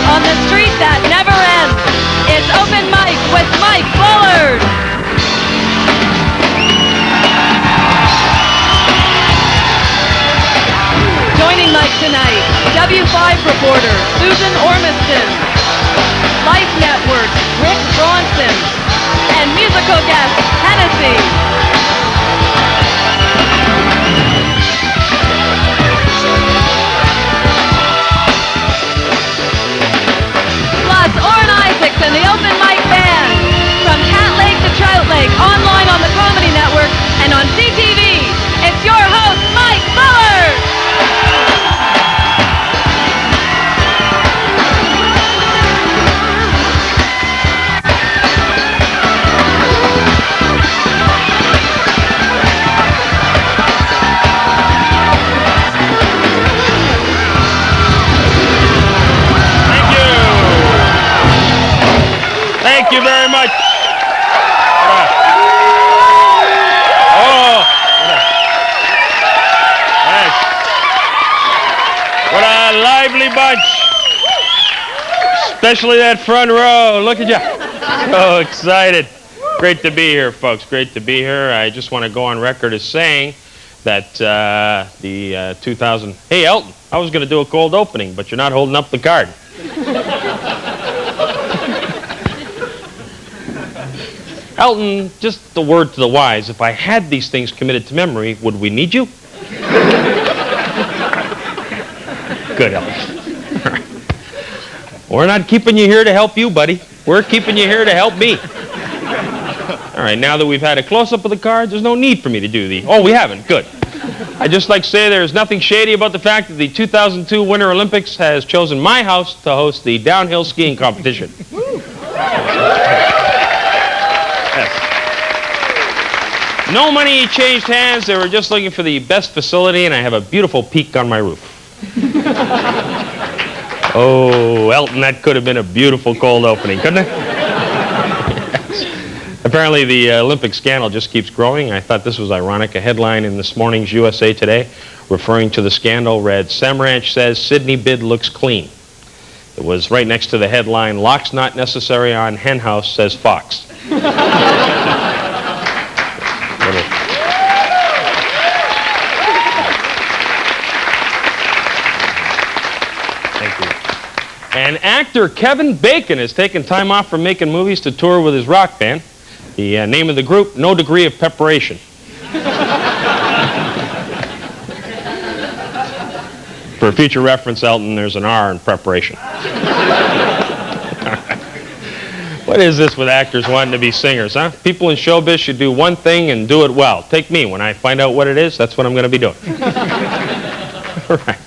On the street that never ends, it's Open Mic with Mike Bullard. Joining Mike tonight, W5 reporter Susan Ormiston, Life Network Rick Bronson, and musical guest Hennessey. Oren Isaac and the Open Mic Band. From Cat Lake to Trout Lake, online on the Comedy Network and on CTV, it's your host, Mike Bullard! Thank you very much. Oh, thanks. What a lively bunch. Especially that front row. Look at you. So excited. Great to be here, folks. Great to be here. I just want to go on record as saying that the 2000... Hey, Elton, I was going to do a cold opening, but you're not holding up the card. Elton, just the word to the wise, if I had these things committed to memory, would we need you? Good, Elton. We're not keeping you here to help you, buddy. We're keeping you here to help me. All right, now that we've had a close-up of the card, there's no need for me to do the... Oh, we haven't. Good. I'd just like to say there's nothing shady about the fact that the 2002 Winter Olympics has chosen my house to host the downhill skiing competition. No money changed hands. They were just looking for the best facility, and I have a beautiful peak on my roof. Oh, Elton, that could have been a beautiful cold opening, couldn't it? Yes. Apparently, the Olympic scandal just keeps growing. I thought this was ironic. A headline in this morning's USA Today referring to the scandal read, Sam Ranch says Sydney bid looks clean. It was right next to the headline, locks not necessary on hen house, says Fox. And actor Kevin Bacon has taken time off from making movies to tour with his rock band. The name of the group, No Degree of Preparation. For future reference, Elton, there's an R in preparation. What is this with actors wanting to be singers, huh? People in showbiz should do one thing and do it well. Take me. When I find out what it is, that's what I'm going to be doing. All right.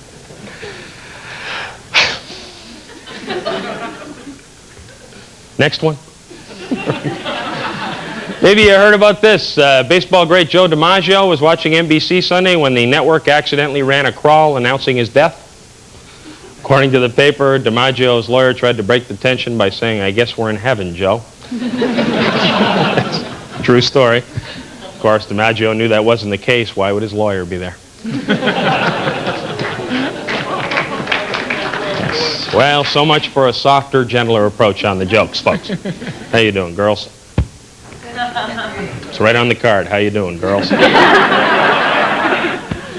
Next one. Maybe you heard about this. Baseball great Joe DiMaggio was watching NBC Sunday when the network accidentally ran a crawl announcing his death. According to the paper, DiMaggio's lawyer tried to break the tension by saying, I guess we're in heaven, Joe. True story. Of course, DiMaggio knew that wasn't the case. Why would his lawyer be there? Well, so much for a softer, gentler approach on the jokes, folks. How you doing, girls? It's right on the card. How you doing, girls? I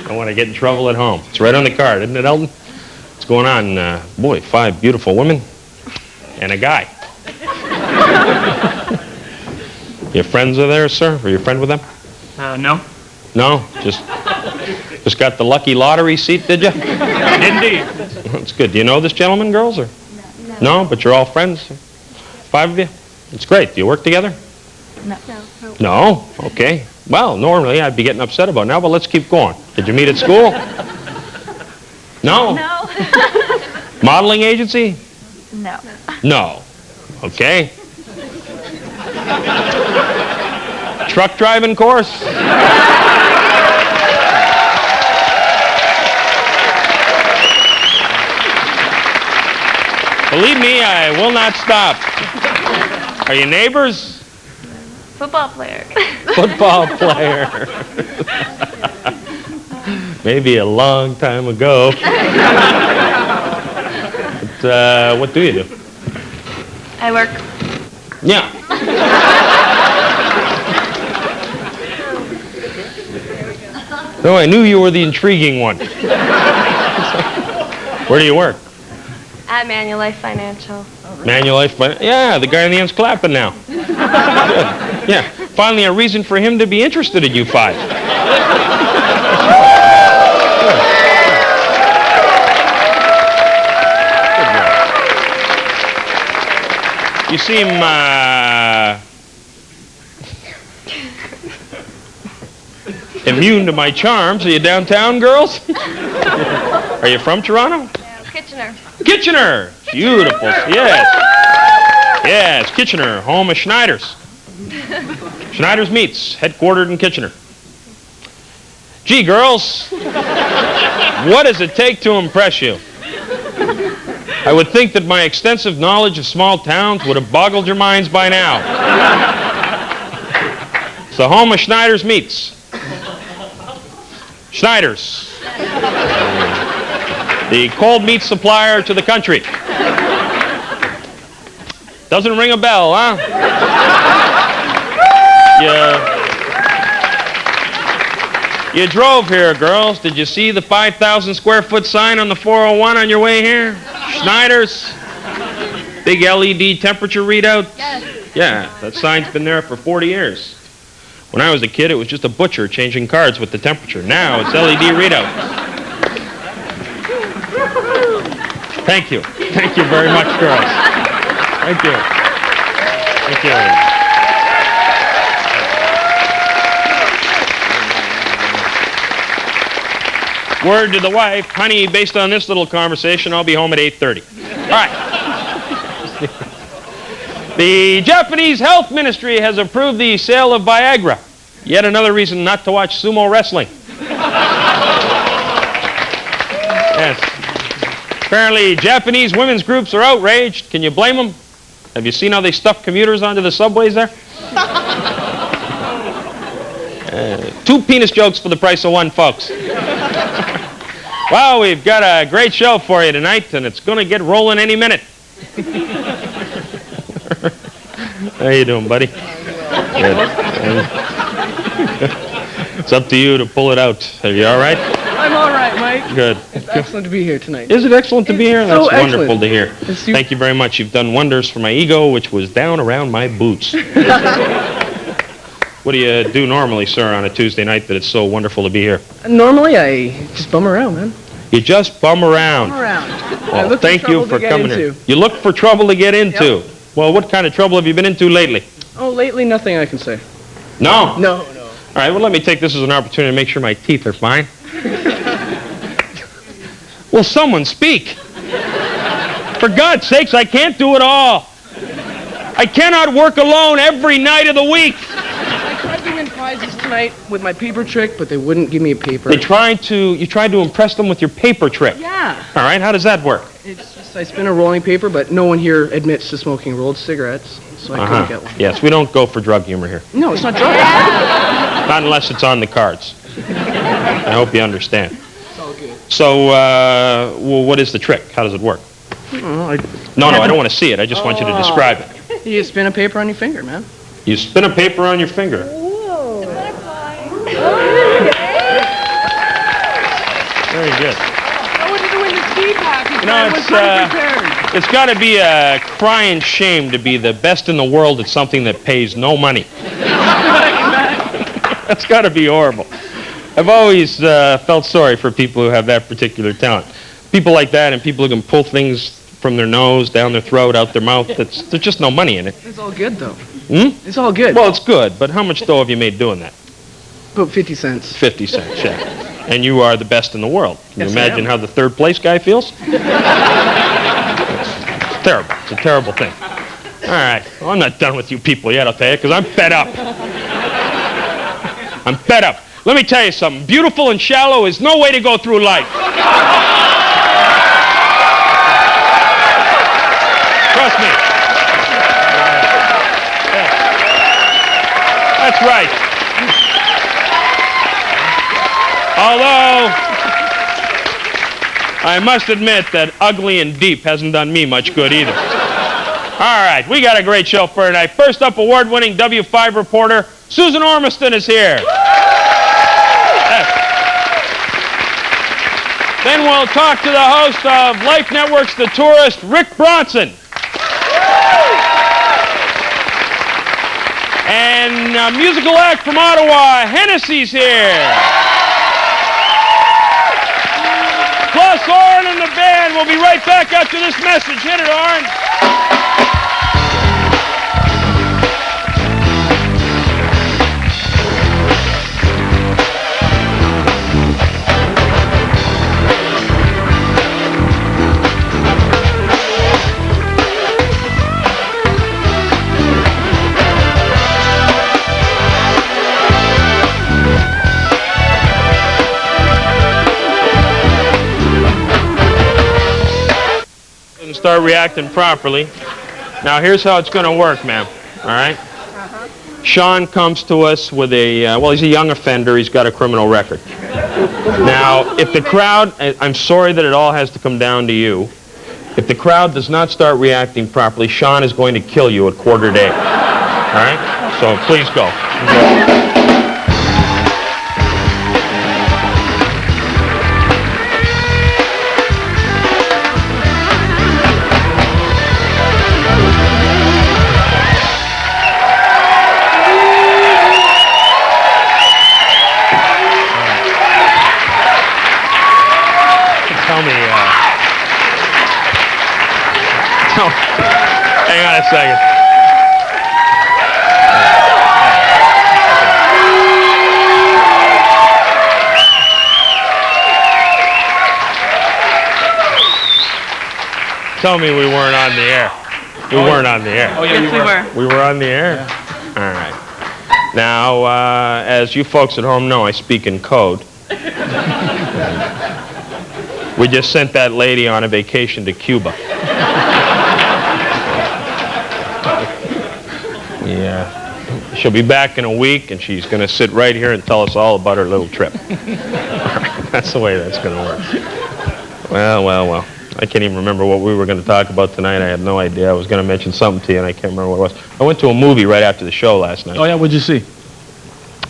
don't want to get in trouble at home. It's right on the card, isn't it, Elton? What's going on? Boy, 5 beautiful women and a guy. Your friends are there, sir? Are you a friend with them? No. No? Just got the lucky lottery seat, did you? Indeed. That's good. Do you know this gentleman, girls? Or? No, but you're all friends? 5 of you? It's great. Do you work together? No. No? Okay. Well, normally I'd be getting upset about it now, but let's keep going. Did you meet at school? No? No. Modeling agency? truck driving course? Believe me, I will not stop. Are you neighbors? Football player. Football player. Maybe a long time ago. But, what do you do? I work. Yeah. No, I knew you were the intriguing one. Where do you work? At Manulife Financial. Manulife, yeah, the guy on the end's clapping now. Good. Yeah, finally a reason for him to be interested in you five. You seem, immune to my charms. Are you downtown, girls? Are you from Toronto? No, Kitchener. Kitchener! Beautiful, yes. Yes, Kitchener, home of Schneider's. Schneider's Meats, headquartered in Kitchener. Gee, girls, what does it take to impress you? I would think that my extensive knowledge of small towns would have boggled your minds by now. It's the home of Schneider's Meats. Schneider's. The cold meat supplier to the country. Doesn't ring a bell, huh? You drove here, girls. Did you see the 5,000 square foot sign on the 401 on your way here? Schneider's. Big LED temperature readout. Yes. Yeah, that sign's been there for 40 years. When I was a kid, it was just a butcher changing cards with the temperature. Now it's LED readout. Thank you. Thank you very much, girls. Thank you. Thank you. Word to the wife, honey, based on this little conversation, I'll be home at 8:30. All right. The Japanese Health Ministry has approved the sale of Viagra. Yet another reason not to watch sumo wrestling. Yes. Apparently, Japanese women's groups are outraged. Can you blame them? Have you seen how they stuff commuters onto the subways there? 2 penis jokes for the price of 1, folks. Well, we've got a great show for you tonight, and it's going to get rolling any minute. How you doing, buddy? Good. It's up to you to pull it out. Are you all right? I'm all right, Mike. Good. It's excellent to be here tonight. Is it excellent to be here? so That's wonderful to hear. You- Thank you very much. You've done wonders for my ego, which was down around my boots. What do you do normally, sir, on a Tuesday night that it's so wonderful to be here? Normally, I just bum around, man. You just bum around. Bum around. I Well, look for thank you trouble for to get coming into. here. You look for trouble to get into. Yep. Well, what kind of trouble have you been into lately? Oh, lately, nothing I can say. No? No. All right, well, let me take this as an opportunity to make sure my teeth are fine. Will someone speak? For God's sakes, I can't do it all. I cannot work alone every night of the week. I tried to win prizes tonight with my paper trick, but they wouldn't give me a paper. You tried to impress them with your paper trick. Yeah. All right, how does that work? It's just I spin a rolling paper, but no one here admits to smoking rolled cigarettes, so I couldn't get one. Yes, we don't go for drug humor here. No, it's not drug. Not unless it's on the cards. I hope you understand. It's all good. So, well, what is the trick? How does it work? Oh, No, I don't want to see it. I just want you to describe it. you spin a paper on your finger, man. You spin a paper on your finger. Very good. I wanted to win the ski package, No, I was unprepared. it's got to be a crying shame to be the best in the world at something that pays no money. That's got to be horrible. I've always felt sorry for people who have that particular talent. People like that and people who can pull things from their nose, down their throat, out their mouth. There's just no money in it. It's all good, though. Hmm? It's all good. Well, it's good, but how much dough have you made doing that? About 50 cents. 50 cents, yeah. And you are the best in the world. Can Yes, you I imagine am. how the third place guy feels? It's terrible. It's a terrible thing. All right. Well, I'm not done with you people yet, I'll tell you, because I'm fed up. I'm fed up. Let me tell you something. Beautiful and shallow is no way to go through life. Trust me. Yeah. That's right. Although, I must admit that ugly and deep hasn't done me much good either. All right, we got a great show for tonight. First up, award-winning W5 reporter Susan Ormiston is here. Yes. Then we'll talk to the host of Life Network's The Tourist, Rick Bronson. And a musical act from Ottawa, Hennessey's here. Plus, Oren and the band will be right back after this message. Hit it, Oren. Start reacting properly. Now here's how it's going to work, ma'am. All right? Sean comes to us with well, he's a young offender. He's got a criminal record. Now, if the crowd, I'm sorry that it all has to come down to you. If the crowd does not start reacting properly, Sean is going to kill you at quarter day. All right? So please go. Hang on a second. Tell me we weren't on the air. We weren't on the air. Oh, yeah, Yes, we were. We were on the air? Yeah. All right. Now, as you folks at home know, I speak in code. We just sent that lady on a vacation to Cuba. Yeah. She'll be back in a week, and she's going to sit right here and tell us all about her little trip. That's the way that's going to work. Well. I can't even remember what we were going to talk about tonight. I had no idea. I was going to mention something to you, and I can't remember what it was. I went to a movie right after the show last night. Oh, yeah, what'd you see?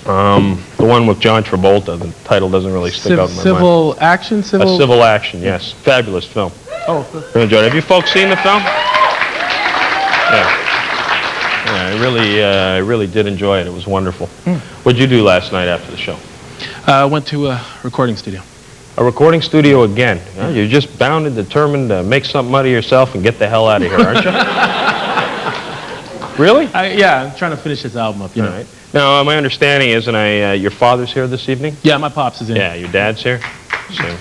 The one with John Travolta. The title doesn't really stick out in my mind. Civil action? A civil action, yes. Fabulous film. Oh. Really enjoyed it. Have you folks seen the film? Yeah. I really did enjoy it. It was wonderful. What'd you do last night after the show? I went to a recording studio. A recording studio again. Yeah, you're just bound and determined to make something out of yourself and get the hell out of here, aren't you? Really? Yeah, I'm trying to finish this album up, you know. All right. Now, my understanding is, your father's here this evening? Yeah, my pops is in. Yeah, your dad's here? So, yeah.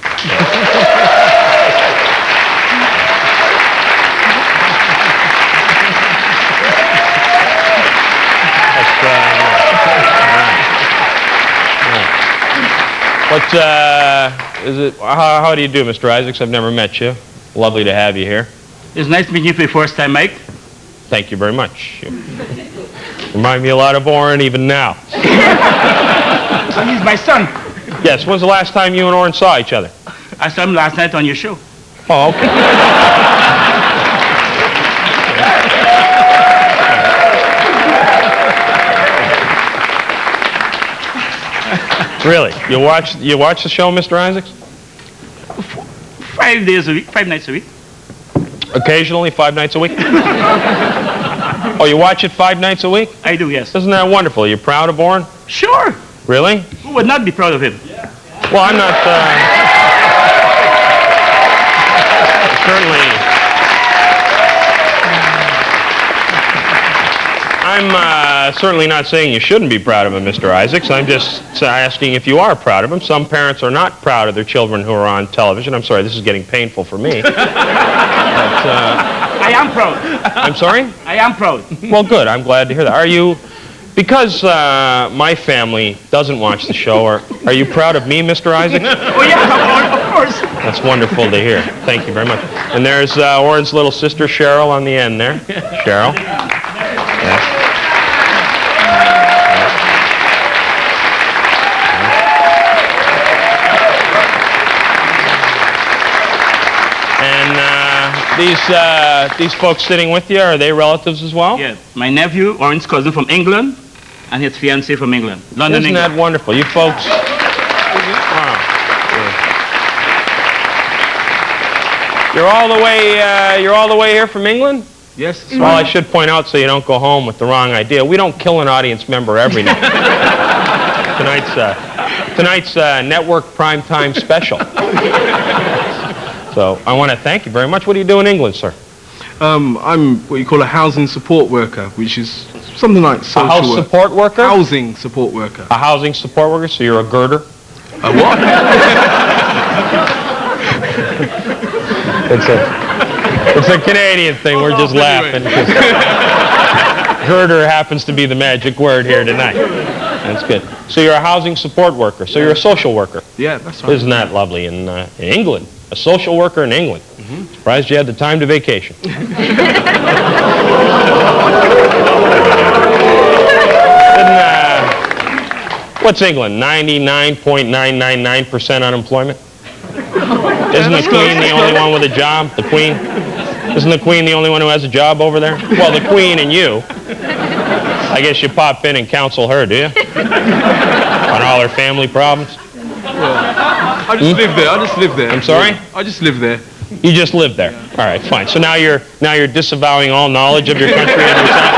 How do you do, Mr. Isaacs? I've never met you. Lovely to have you here. It's nice meeting you for the first time, Mike. Thank you very much. You remind me a lot of Oren even now. He's my son. Yes, when's the last time you and Oren saw each other? I saw him last night on your show. Oh, okay. Really? You watch the show, Mr. Isaacs? 5 days a week, 5 nights a week. Occasionally, 5 nights a week? Oh, you watch it 5 nights a week? I do, yes. Isn't that wonderful? Are you proud of Oren? Sure. Really? Who would not be proud of him? Well, I'm not, certainly, I'm certainly not saying you shouldn't be proud of him, Mr. Isaacs. I'm just asking if you are proud of him. Some parents are not proud of their children who are on television. I'm sorry, this is getting painful for me. But, I am proud. I'm sorry? I am proud. Well, good. I'm glad to hear that. Are you Because my family doesn't watch the show, are you proud of me, Mr. Isaac? Oh, yeah, of course. That's wonderful to hear. Thank you very much. And there's Oren's little sister, Cheryl, on the end there. Cheryl. Yeah. These folks sitting with you, are they relatives as well? Yeah, my nephew, Oren's cousin from England, and his fiancée from England, London, Isn't England. that wonderful? You folks. Wow. You're all the way here from England? Yes. Well, I should point out so you don't go home with the wrong idea. We don't kill an audience member every night. Tonight's network primetime special. So I want to thank you very much. What do you do in England, sir? I'm what you call a housing support worker, which is something like social A house work. support worker? Housing support worker. A housing support worker, so you're a girder? A what? It's a Canadian thing. We're just laughing. Girder happens to be the magic word here tonight. That's good. So you're a housing support worker. So you're a social worker. Yeah, that's right. Isn't that lovely? In England, a social worker in England. Surprised you had the time to vacation. What's England? 99.999% unemployment? Isn't the Queen the only one with a job? The Queen? Isn't the Queen the only one who has a job over there? Well, the Queen and you. I guess you pop in and counsel her, do you? On all her family problems? I just live there. I'm sorry? I just live there. You just live there. All right, fine. So now you're disavowing all knowledge of your country and yourself?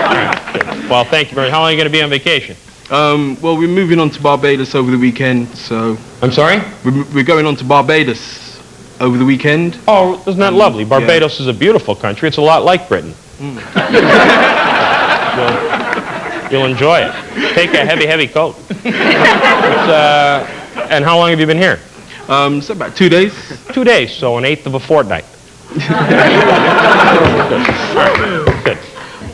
All right, good. Well, thank you very much. How long are you going to be on vacation? Well, we're moving on to Barbados over the weekend, so... I'm sorry? We're going on to Barbados over the weekend. Oh, isn't that lovely? Barbados is a beautiful country. It's a lot like Britain. You'll enjoy it. Take a heavy coat. And how long have you been here? So about 2 days. 2 days, so an eighth of a fortnight. Good.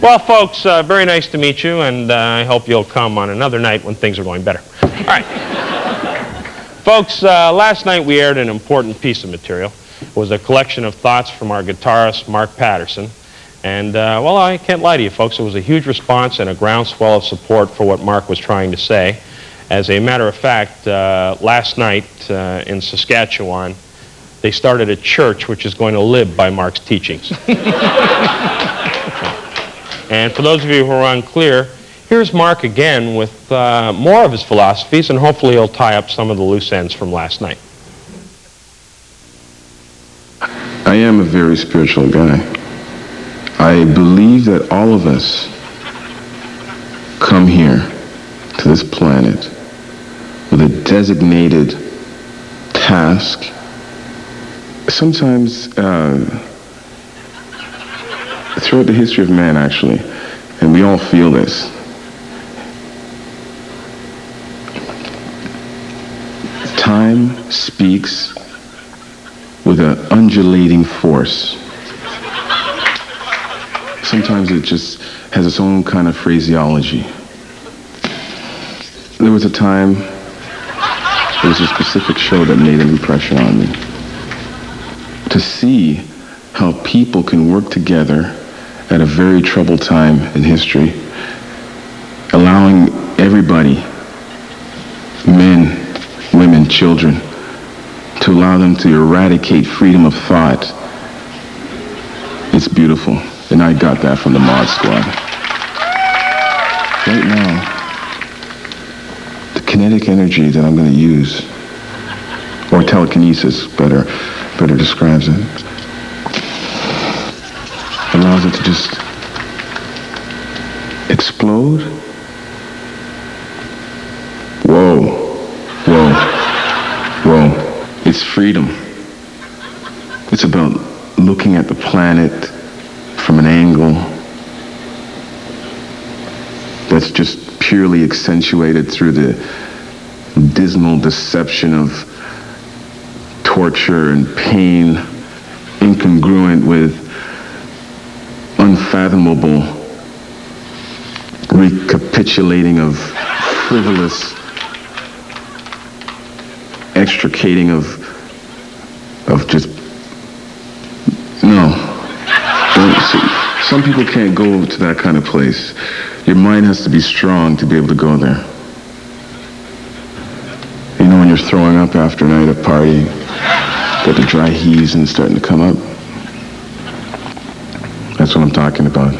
Well, folks, very nice to meet you, and I hope you'll come on another night when things are going better. All right. Folks, last night we aired an important piece of material. It was a collection of thoughts from our guitarist, Mark Patterson. And, well, I can't lie to you, folks. It was a huge response and a groundswell of support for what Mark was trying to say. As a matter of fact, last night in Saskatchewan, they started a church which is going to live by Mark's teachings. And for those of you who are unclear, here's Mark again with more of his philosophies, and hopefully he'll tie up some of the loose ends from last night. I am a very spiritual guy. I believe that all of us come here to this planet with a designated task. Sometimes throughout the history of man, actually, and we all feel this, time speaks with an undulating force. Sometimes it just has its own kind of phraseology. There was a time, there was a specific show that made an impression on me. To see how people can work together at a very troubled time in history, allowing everybody, men, women, children, to allow them to eradicate freedom of thought. It's beautiful. And I got that from the Mod Squad. Right now, the kinetic energy that I'm going to use, or telekinesis better describes it, allows it to just explode. Whoa. It's freedom. It's about looking at the planet from an angle that's just purely accentuated through the dismal deception of torture and pain, incongruent with unfathomable recapitulating of frivolous extricating of just no. Some people can't go to that kind of place. Your mind has to be strong to be able to go there. You know when you're throwing up after a night at a party, got the dry heaves and it's starting to come up? That's what I'm talking about.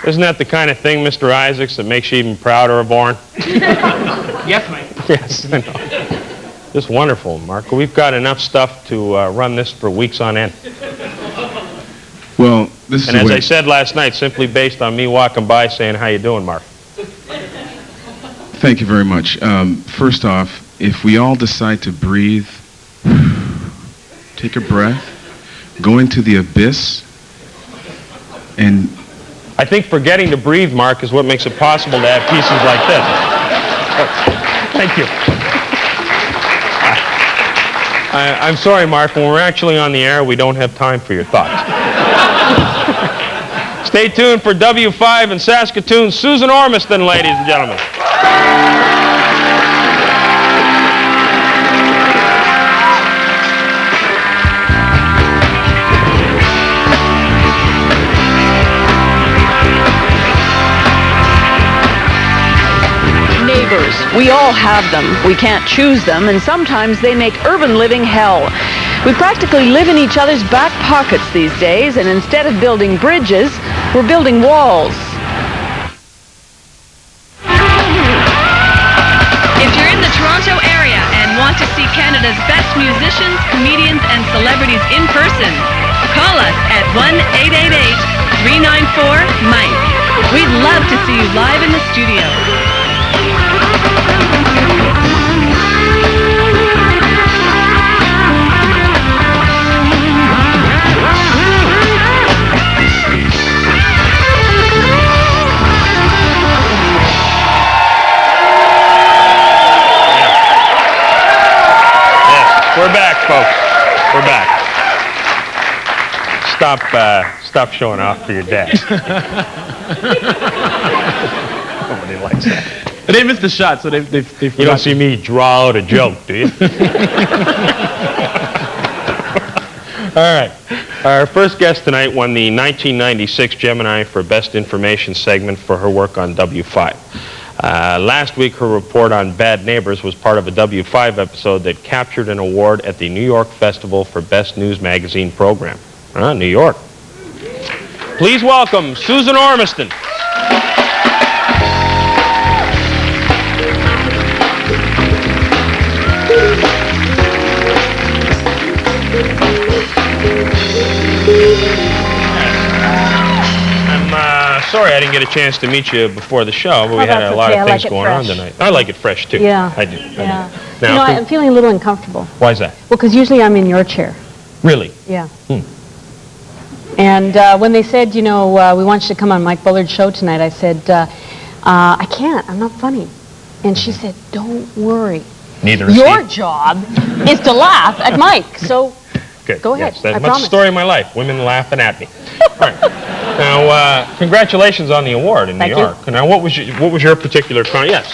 Isn't that the kind of thing, Mr. Isaacs, that makes you even prouder of Oren? Yes, mate. Yes, I know. Just wonderful, Mark. We've got enough stuff to run this for weeks on end. Well, this is and as I said last night, simply based on me walking by saying, "How you doing, Mark?" Thank you very much. First off, if we all decide to breathe, take a breath, go into the abyss, and... I think forgetting to breathe, Mark, is what makes it possible to have pieces like this. Thank you. I'm sorry, Mark. When we're actually on the air, we don't have time for your thoughts. Stay tuned for W5 in Saskatoon. Susan Ormiston, ladies and gentlemen. We all have them. We can't choose them, and sometimes they make urban living hell. We practically live in each other's back pockets these days, and instead of building bridges, we're building walls. If you're in the Toronto area and want to see Canada's best musicians, comedians, and celebrities in person, call us at 1-888-394-MIKE. We'd love to see you live in the studio. We're back, folks. We're back. Stop showing off for your dad. Nobody likes that. They missed the shot, so they You don't see me draw out a joke, do you? All right. Our first guest tonight won the 1996 Gemini for Best Information segment for her work on W5. Last week, her report on Bad Neighbors was part of a W5 episode that captured an award at the New York Festival for Best News Magazine Program. New York. Please welcome Susan Ormiston. Sorry I didn't get a chance to meet you before the show, but we had a lot of things going on tonight. I like it fresh, too. Yeah. I do. Yeah. Now, I'm feeling a little uncomfortable. Why is that? Well, because usually I'm in your chair. Really? Yeah. And when they said, we want you to come on Mike Bullard's show tonight, I said, I can't. I'm not funny. And she said, don't worry. Neither is Your he. job is to laugh at Mike. So Good. Go ahead. Yes, that's I the promise. story of my life. Women laughing at me. All right. Now, congratulations on the award in New York. You. Now, what was your particular Yes.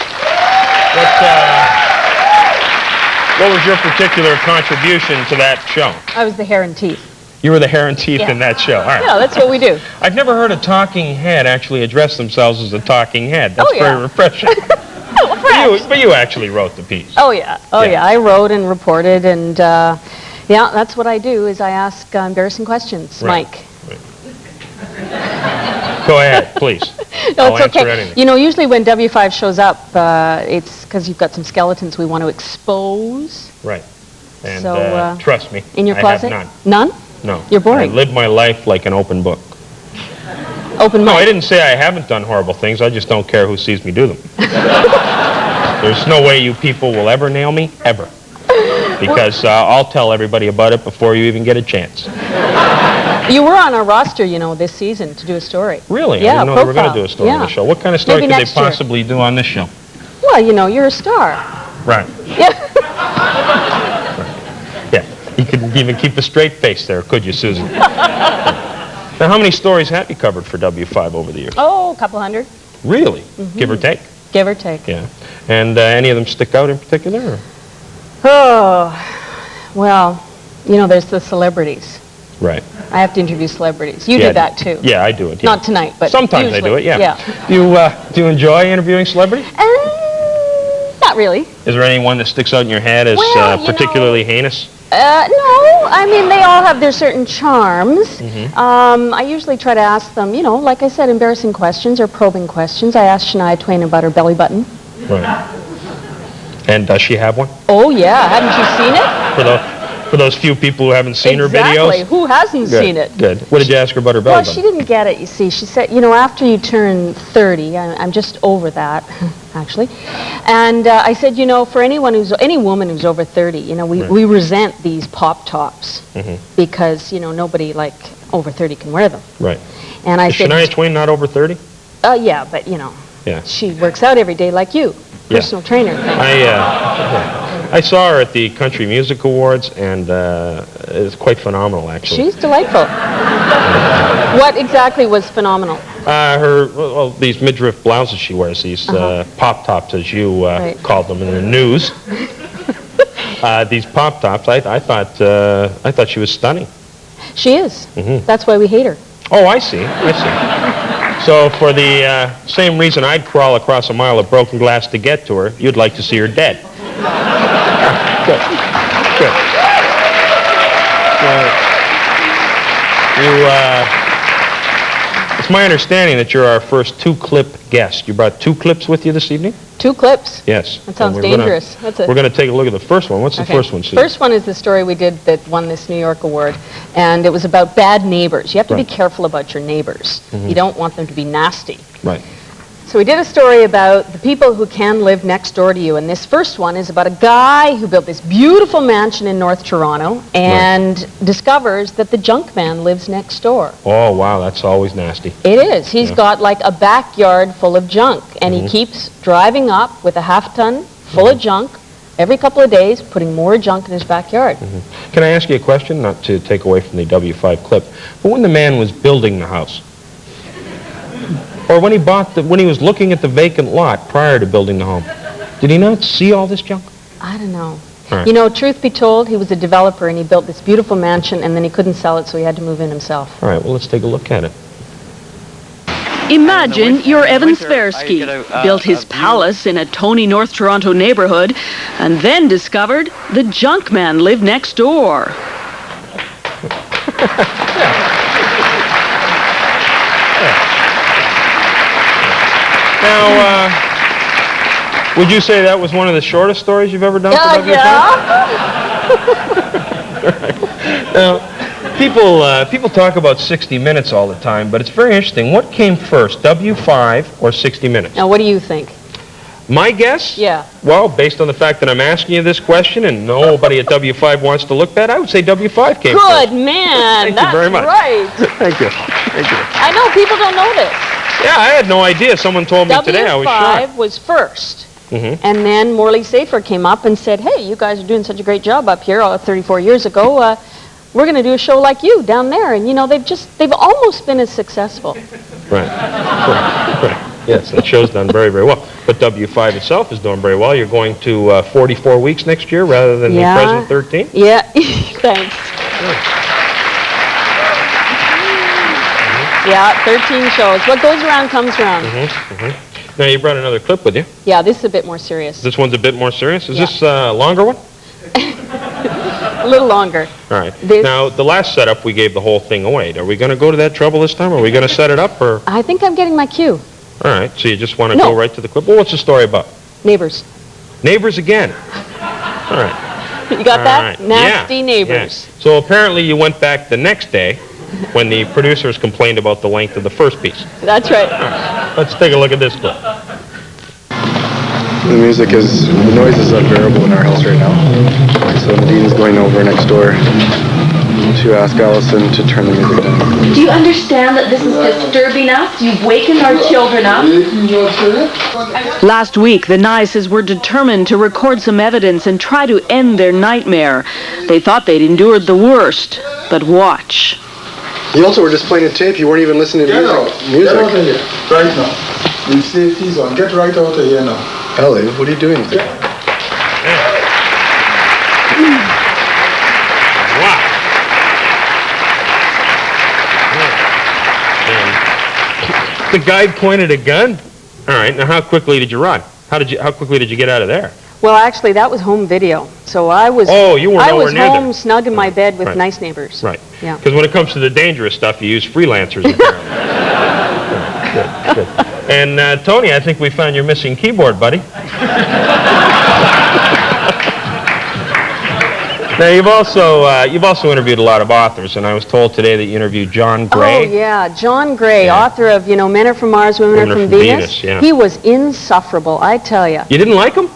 What was your particular contribution to that show? I was the hair and teeth. You were the hair and teeth in that show. All right. Yeah, that's what we do. I've never heard a talking head actually address themselves as a talking head. That's very refreshing. But you actually wrote the piece. Oh, yeah. I wrote and reported, and that's what I do, is I ask embarrassing questions, Mike. Right. Go ahead, please. No, I'll it's answer okay. anything. Usually when W5 shows up, it's because you've got some skeletons we want to expose. Right. And so, trust me, in your closet? I have none. None? No. You're boring. I live my life like an open book. Open No, mic. I didn't say I haven't done horrible things. I just don't care who sees me do them. There's no way you people will ever nail me, ever. because I'll tell everybody about it before you even get a chance. You were on our roster, you know, this season to do a story. Really? Yeah, I didn't know they were going to profile. do a story on Yeah. the show. What kind of story Maybe could they next year. possibly do on this show? Well, you know, you're a star. Right. Yeah. Yeah. You couldn't even keep a straight face there, could you, Susan? Now, how many stories have you covered for W5 over the years? Oh, a couple hundred, Really? Give or take? give or take. Yeah. And any of them stick out in particular? Or? Oh, well, you know, there's the celebrities. Right. I have to interview celebrities. You Yeah, do that too. Yeah, I do it. Yeah. Not tonight, but Sometimes usually. I do it, yeah. Yeah. Do you enjoy interviewing celebrities? Not really. Is there anyone that sticks out in your head as Well, you particularly heinous? No, I mean, they all have their certain charms. Mm-hmm. I usually try to ask them, you know, like I said, embarrassing questions or probing questions. I asked Shania Twain about her belly button. Right. And does she have one? Oh, yeah. Haven't you seen it? For those few people who haven't seen her Exactly. videos? Who hasn't Good, seen it? Good. What did you ask her about her belly Well, button? she didn't get it, you see. She said, you know, after you turn 30, I'm just over that, actually. And I said, you know, for any woman who's over 30, you know, we resent these pop tops because, you know, nobody like over 30 can wear them. Right. And I Is said, Shania Twain not over 30? yeah, but, you know, Yeah. she works out every day like you, personal trainer thing. I saw her at the Country Music Awards, and it's quite phenomenal, actually. She's delightful. What exactly was phenomenal? These midriff blouses she wears, these pop tops, as you called them in the news. These pop tops, I thought she was stunning. She is. That's why we hate her. Oh, I see. So for the same reason I'd crawl across a mile of broken glass to get to her, you'd like to see her dead. Good. It's my understanding that you're our first two-clip guest. You brought 2 clips with you this evening? 2 clips? Yes. That sounds And dangerous. We're going to take a look at the first one. What's the first one, Susan? First one is the story we did that won this New York award, and it was about bad neighbors. You have to be careful about your neighbors. You don't want them to be nasty. Right. So we did a story about the people who can live next door to you, and this first one is about a guy who built this beautiful mansion in North Toronto and discovers that the junk man lives next door. Oh, wow, that's always nasty. It is. He's got like a backyard full of junk, and he keeps driving up with a half-ton full of junk every couple of days, putting more junk in his backyard. Can I ask you a question, not to take away from the W5 clip, but when the man was building the house, or when he was looking at the vacant lot prior to building the home, did he not see all this junk? I don't know. Right. You know, truth be told, he was a developer, and he built this beautiful mansion, and then he couldn't sell it, so he had to move in himself. All right, well, let's take a look at it. Imagine you're Evan Sparsky, built his palace in a Tony, North Toronto neighborhood, and then discovered the junk man lived next door. Now, would you say that was one of the shortest stories you've ever done for W5? Now, people talk about 60 Minutes all the time, but it's very interesting. What came first, W5 or 60 Minutes? Now, what do you think? My guess? Yeah. Well, based on the fact that I'm asking you this question and nobody at W5 wants to look at, I would say W5 came first. Good man. Thank you very much. Right. Thank you. Thank you. I know people don't know this. Yeah, I had no idea. Someone told me today. I was shocked. W5 was first. And then Morley Safer came up and said, hey, you guys are doing such a great job up here 34 years ago. We're going to do a show like you down there. And, you know, they've almost been as successful. Right. Yes, that show's done very, very well. But W5 itself is doing very well. You're going to 44 weeks next year rather than the present 13? Yeah, thanks. Yeah, 13 shows. What goes around comes around. Now, you brought another clip with you. Yeah, this is a bit more serious. This one's a bit more serious. Is this a longer one? A little longer. All right. Now, the last setup, we gave the whole thing away. Are we going to go to that trouble this time? Are we going to set it up? Or? I think I'm getting my cue. All right. So you just want to go right to the clip? Well, what's the story about? Neighbors. Neighbors again. All right. You got that? Right. Nasty neighbors. Yeah. So apparently you went back the next day when the producers complained about the length of the first piece. That's right. Let's take a look at this clip. The noise is unbearable in our house right now. So Nadine's going over next door to ask Allison to turn the music down. Do you understand that this is disturbing us? You've wakened our children up. Last week, the Nices were determined to record some evidence and try to end their nightmare. They thought they'd endured the worst, but watch. You also were just playing a tape. You weren't even listening to music. Get out of here, right now. The safety's on. Get right out of here now. Ellie, what are you doing? The guy pointed a gun? All right, now how quickly did you run? How quickly did you get out of there? Well, actually, that was home video. So I was you were nowhere near home there. snug in my bed with Right. nice neighbors. Right. Yeah. Because when it comes to the dangerous stuff, you use freelancers apparently. Good. And Tony, I think we found your missing keyboard, buddy. Now you've also interviewed a lot of authors, and I was told today that you interviewed John Gray. Oh yeah, John Gray, author of Men Are From Mars, Women Are From Venus. Yeah. He was insufferable, I tell you. You didn't like him?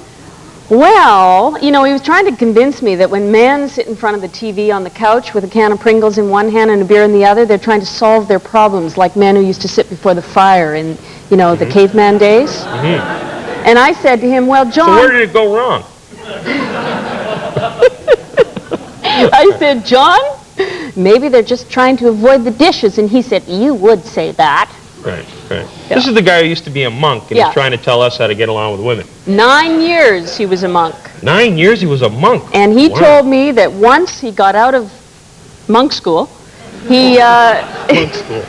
Well, he was trying to convince me that when men sit in front of the TV on the couch with a can of Pringles in one hand and a beer in the other, they're trying to solve their problems like men who used to sit before the fire in, the caveman days. Mm-hmm. And I said to him, well, John... So where did it go wrong? I said, John, maybe they're just trying to avoid the dishes. And he said, you would say that. Right. Yeah. This is the guy who used to be a monk, and he's trying to tell us how to get along with women. 9 years he was a monk. 9 years he was a monk? And he told me that once he got out of monk school, he... monk school.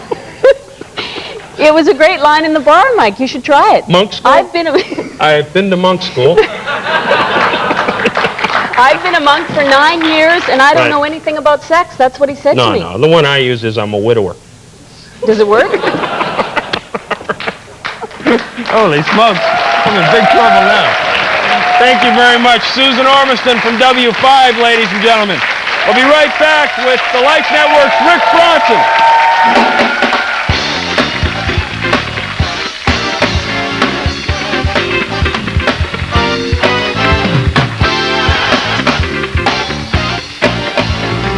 It was a great line in the bar, Mike. You should try it. Monk school? I've been to monk school. I've been a monk for 9 years, and I don't know anything about sex. That's what he said to me. No, the one I use is I'm a widower. Does it work? Holy smokes. I'm in big trouble now. Thank you very much. Susan Ormiston from W5, ladies and gentlemen. We'll be right back with the Life Network's Rick Bronson.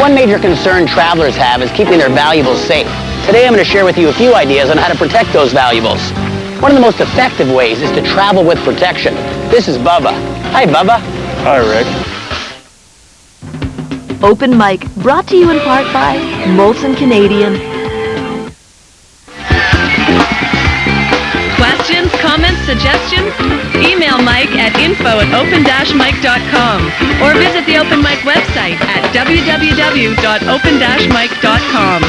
One major concern travelers have is keeping their valuables safe. Today I'm going to share with you a few ideas on how to protect those valuables. One of the most effective ways is to travel with protection. This is Bubba. Hi, Bubba. Hi, Rick. Open Mic, brought to you in part by Molson Canadian. Questions, comments, suggestions? Email Mike at info@open-mic.com or visit the Open Mic website at www.open-mic.com.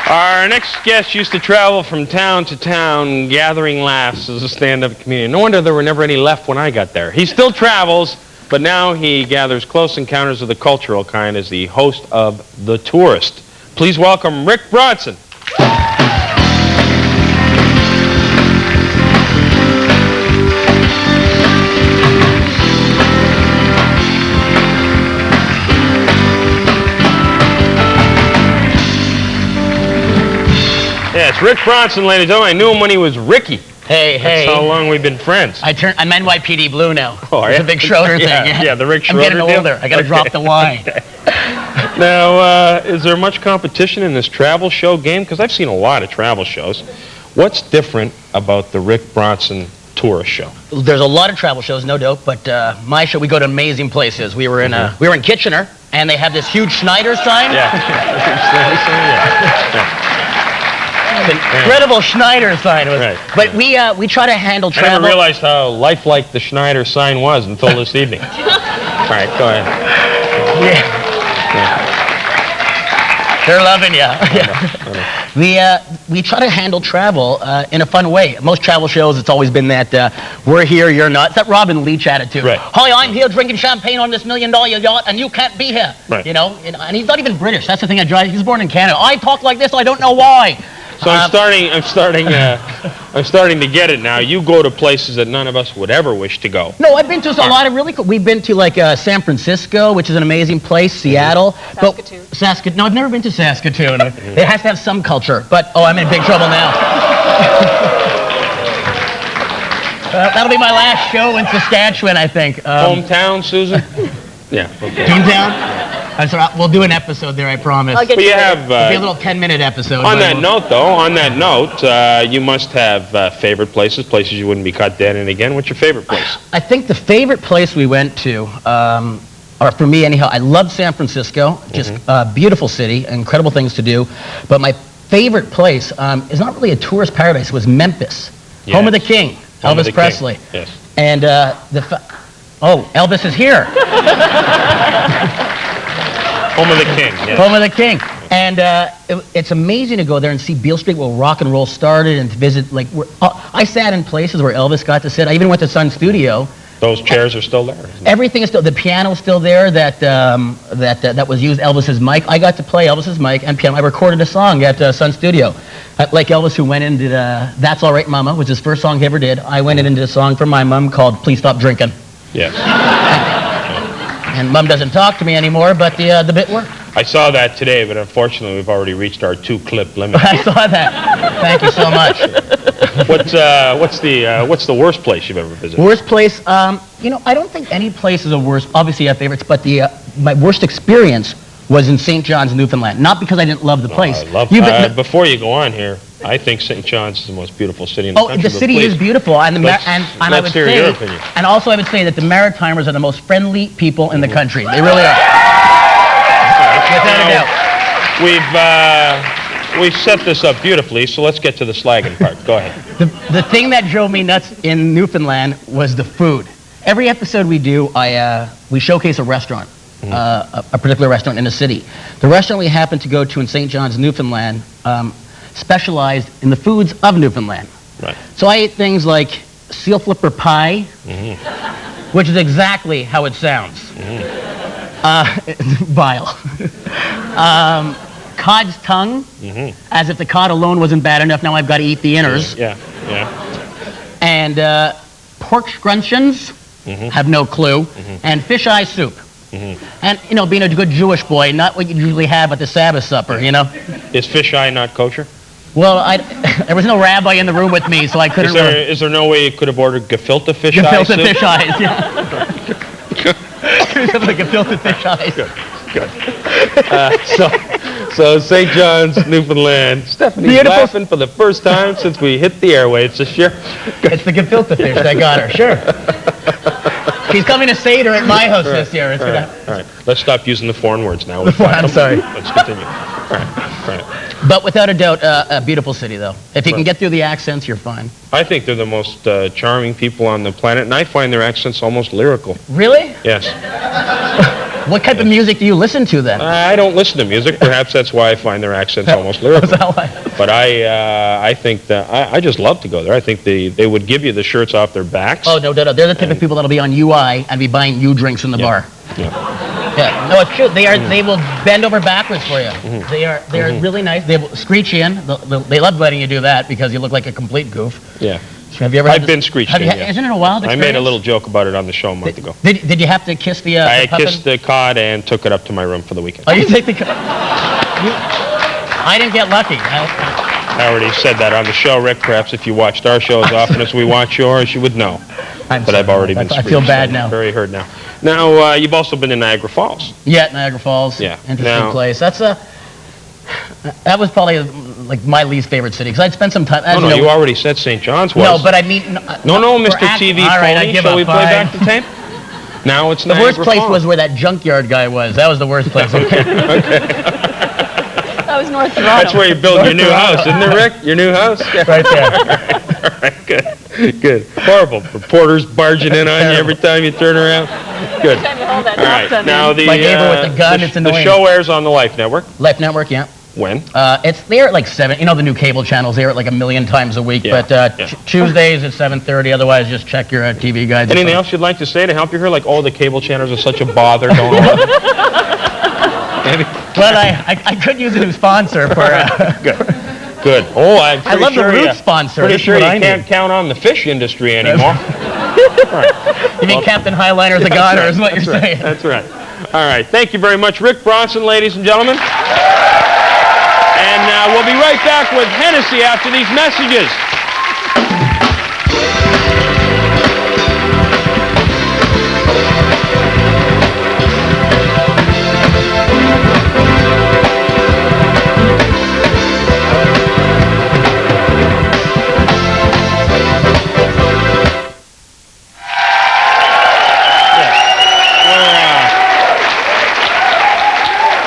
Our next guest used to travel from town to town, gathering laughs as a stand-up comedian. No wonder there were never any left when I got there. He still travels, but now he gathers close encounters of the cultural kind as the host of The Tourist. Please welcome Rick Bronson. Yeah, it's Rick Bronson, ladies and gentlemen. I knew him when he was Ricky. Hey. That's how long we've been friends. I'm NYPD Blue now. Oh, are It's you? a big Schroeder thing. Yeah, the Rick Schroeder I'm getting deal? older. I got to drop the Y. Now, is there much competition in this travel show game? Because I've seen a lot of travel shows. What's different about the Rick Bronson tourist show? There's a lot of travel shows, no doubt, but my show, we go to amazing places. We were in Kitchener, and they have this huge Schneider sign. Yeah. Incredible Schneider sign. Right. But we try to handle travel. I never realized how lifelike the Schneider sign was until this evening. All right, go ahead. Yeah. They're loving you. We try to handle travel in a fun way. Most travel shows, it's always been that we're here, you're not. It's that Robin Leach attitude. Right. Hi, I'm here drinking champagne on this $1 million yacht, and you can't be here. Right. And he's not even British. That's the thing that drives. He's born in Canada. I talk like this. I don't know why. So I'm starting to get it now. You go to places that none of us would ever wish to go. No, I've been to a lot of really cool. We've been to like San Francisco, which is an amazing place. Seattle, Saskatoon. No, I've never been to Saskatoon. It has to have some culture. But I'm in big trouble now. That'll be my last show in Saskatchewan, I think. Hometown, Susan? Yeah. Okay. Hometown? We'll do an episode there, I promise. But you have... It'll be a little 10-minute episode. On that note, you must have favorite places you wouldn't be caught dead in again. What's your favorite place? I think the favorite place we went to, or for me anyhow, I love San Francisco. Just a beautiful city, incredible things to do. But my favorite place is not really a tourist paradise. It was Memphis, home of the king, Elvis Presley. Yes. And Elvis is here. Home of the king. Yes. Home of the king. And it's amazing to go there and see Beale Street where rock and roll started and to visit, I sat in places where Elvis got to sit. I even went to Sun Studio. Those chairs are still there. Everything is still, the piano's still there that was used, Elvis's mic. I got to play Elvis's mic and piano. I recorded a song at Sun Studio. Like Elvis, who went in and did That's All Right Mama, was his first song he ever did. I went in and did a song for my mom called Please Stop Drinking. Yes. And Mom doesn't talk to me anymore, but the bit worked. I saw that today, but unfortunately we've already reached our 2-clip limit. I saw that. Thank you so much. What's the worst place you've ever visited? Worst place? I don't think any place is a worst. Obviously, I have favorites, but my worst experience was in St. John's, Newfoundland. Not because I didn't love the place. I love before you go on here, I think St. John's is the most beautiful city in the country. The city is beautiful, and let's hear your opinion. And also, I would say that the Maritimers are the most friendly people in the country. They really are. Without a doubt. We've set this up beautifully, so let's get to the slagging part. Go ahead. The thing that drove me nuts in Newfoundland was the food. Every episode we do, we showcase a restaurant, a particular restaurant in the city. The restaurant we happened to go to in St. John's, Newfoundland, specialized in the foods of Newfoundland. Right. So I ate things like seal flipper pie, which is exactly how it sounds. Vile. Cod's tongue, as if the cod alone wasn't bad enough. Now I've got to eat the inners. Yeah. And pork scrunchions, have no clue, and fish eye soup. And, being a good Jewish boy, not what you usually have at the Sabbath supper, Is fish eye not kosher? Well, there was no rabbi in the room with me, so I couldn't... Is there no way you could have ordered gefilte fish eye soup? Gefilte fish eyes, yeah. The gefilte fish eyes. Good. So St. John's, Newfoundland. Stephanie's laughing for the first time since we hit the airwaves this year. It's the gefilte fish that got her, sure. She's coming to Seder at my house this year. All right. Let's stop using the foreign words now. I'm sorry. Let's continue. All right. But without a doubt, a beautiful city, though. If you can get through the accents, you're fine. I think they're the most charming people on the planet, and I find their accents almost lyrical. Really? Yes. What type of music do you listen to, then? I don't listen to music. Perhaps that's why I find their accents almost lyrical. But I think that I just love to go there. I think they would give you the shirts off their backs. Oh, no. They're the type of people that'll be on UI and be buying you drinks in the bar. Yeah. No, it's true. They will bend over backwards for you. They are really nice. They will screech in. They love letting you do that because you look like a complete goof. Yeah. Have you ever? I've been screeched in. Isn't it a wild experience? I made a little joke about it on the show a month ago. Did you have to kiss the? I kissed the cod and took it up to my room for the weekend. Oh, you take the cod? I didn't get lucky. I already said that on the show, Rick. Perhaps if you watched our show as often as we watch yours, you would know. But I've already been screeched. I feel bad now. Very hurt now. Now, you've also been in Niagara Falls. Yeah, Niagara Falls. Yeah. Interesting place. That was probably like my least favorite city because I'd spent some time. You already said St. John's was. No, but I mean. No, Mr. TV phony. Shall we play back the tape? Now it's Niagara Falls. The worst place was where that junkyard guy was. That was the worst place. Okay. That was North Toronto. That's where you build your new house, isn't it, Rick? Your new house? Right there. All right, good. Horrible. Reporters barging in on you every time you turn around. Good. All right. Now the neighbor with the gun. It's annoying. The show airs on the Life Network. Life Network, yeah. When? It's there at like 7. The new cable channels. They air it like 1,000,000 times a week. Yeah. But Tuesdays at 7:30. Otherwise, just check your TV guides. Anything else you'd like to say to help you here? Like, the cable channels are such a bother. Don't order. Well, I could use a new sponsor for. Good. Good. Oh, I'm pretty love the sure root sponsor. Pretty This is sure what you I can't need. count on the fish industry anymore. You mean Captain Highliner's a goner is what you're saying. That's right. All right. Thank you very much, Rick Bronson, ladies and gentlemen. And we'll be right back with Hennessey after these messages.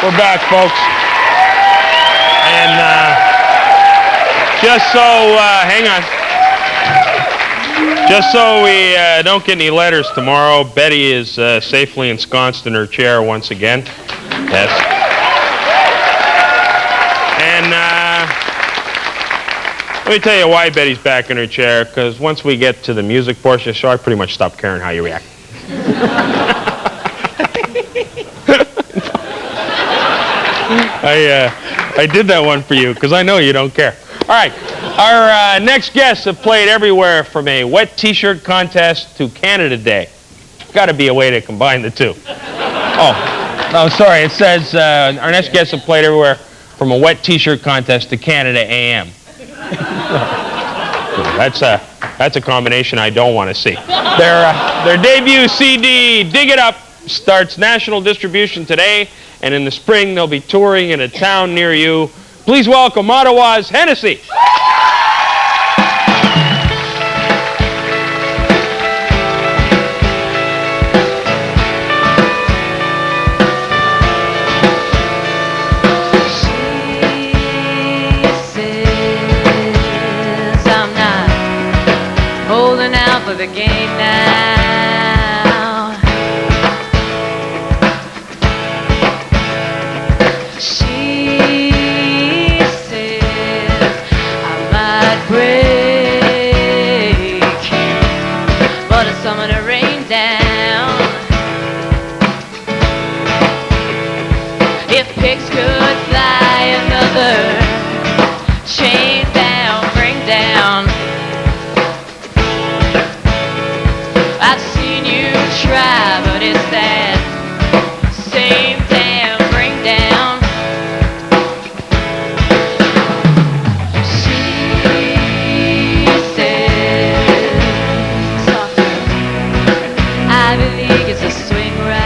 We're back, folks. And just so, hang on. Just so we don't get any letters tomorrow, Betty is safely ensconced in her chair once again. Yes. And let me tell you why Betty's back in her chair, because once we get to the music portion of the show, I pretty much stop caring how you react. I did that one for you because I know you don't care. All right, our next guests have played everywhere from a wet T-shirt contest to Canada Day. Got to be a way to combine the two. Oh, no, sorry. It says our next guests have played everywhere from a wet T-shirt contest to Canada AM. That's a combination I don't want to see. Their debut CD, Dig It Up, starts national distribution today. And in the spring, they'll be touring in a town near you. Please welcome Ottawa's Hennessey. She says I'm not holding out for the game now. Summer to rain down. If pigs could fly, another chain down, bring down. I've seen you try, but it's that same damn bring down. I believe it's a swing ride.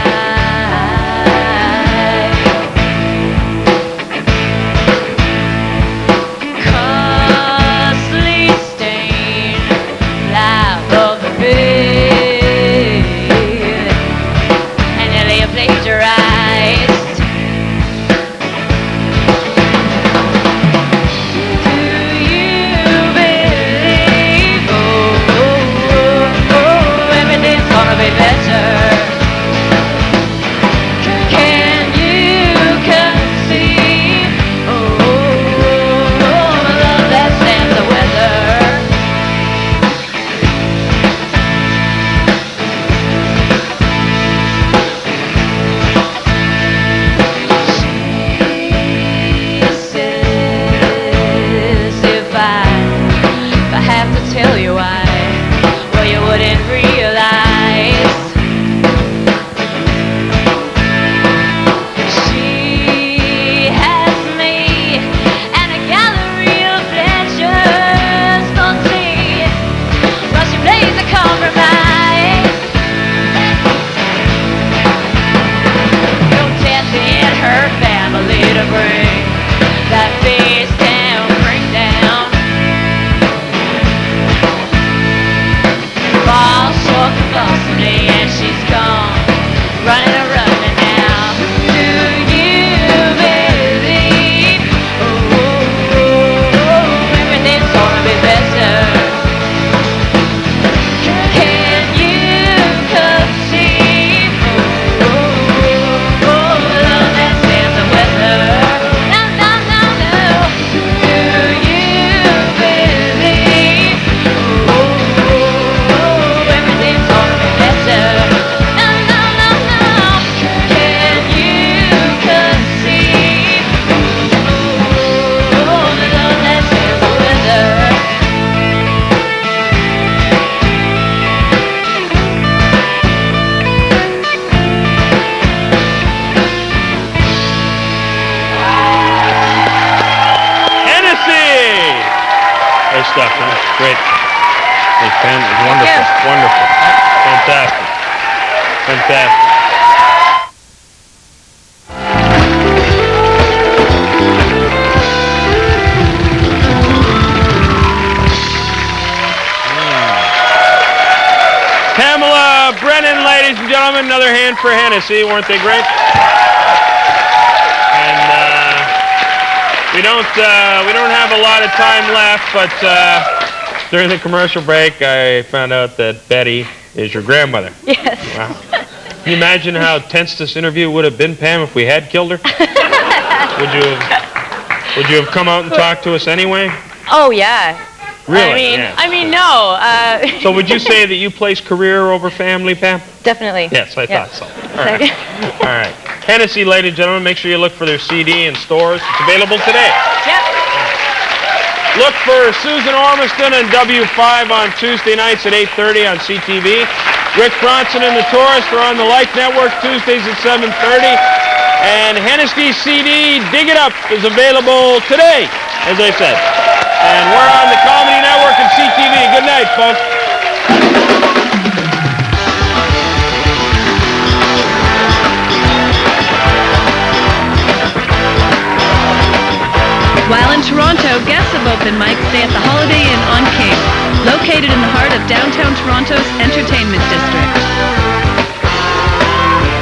Great. It's wonderful. Wonderful. Fantastic. Fantastic. Pamela Brennan, ladies and gentlemen, another hand for Hennessey. Weren't they great? And we don't have a lot of time left, but during the commercial break, I found out that Betty is your grandmother. Yes. Wow. Can you imagine how tense this interview would have been, Pam, if we had killed her? Would you have come out and talked to us anyway? Oh, yeah. Really? I mean, no. So would you say that you place career over family, Pam? Definitely. Yes, I thought so. All right. All right. Hennessey, ladies and gentlemen, make sure you look for their CD in stores. It's available today. Yep. Look for Susan Ormiston and W5 on Tuesday nights at 8:30 on CTV. Rick Bronson and the Tourists are on the Life Network Tuesdays at 7:30. And Hennessey's CD, Dig It Up, is available today, as I said. And we're on the Comedy Network and CTV. Good night, folks. While in Toronto, guests of Open Mic stay at the Holiday Inn on King, located in the heart of downtown Toronto's entertainment district.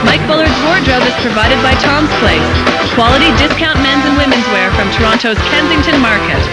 Mike Bullard's wardrobe is provided by Tom's Place, quality discount men's and women's wear from Toronto's Kensington Market.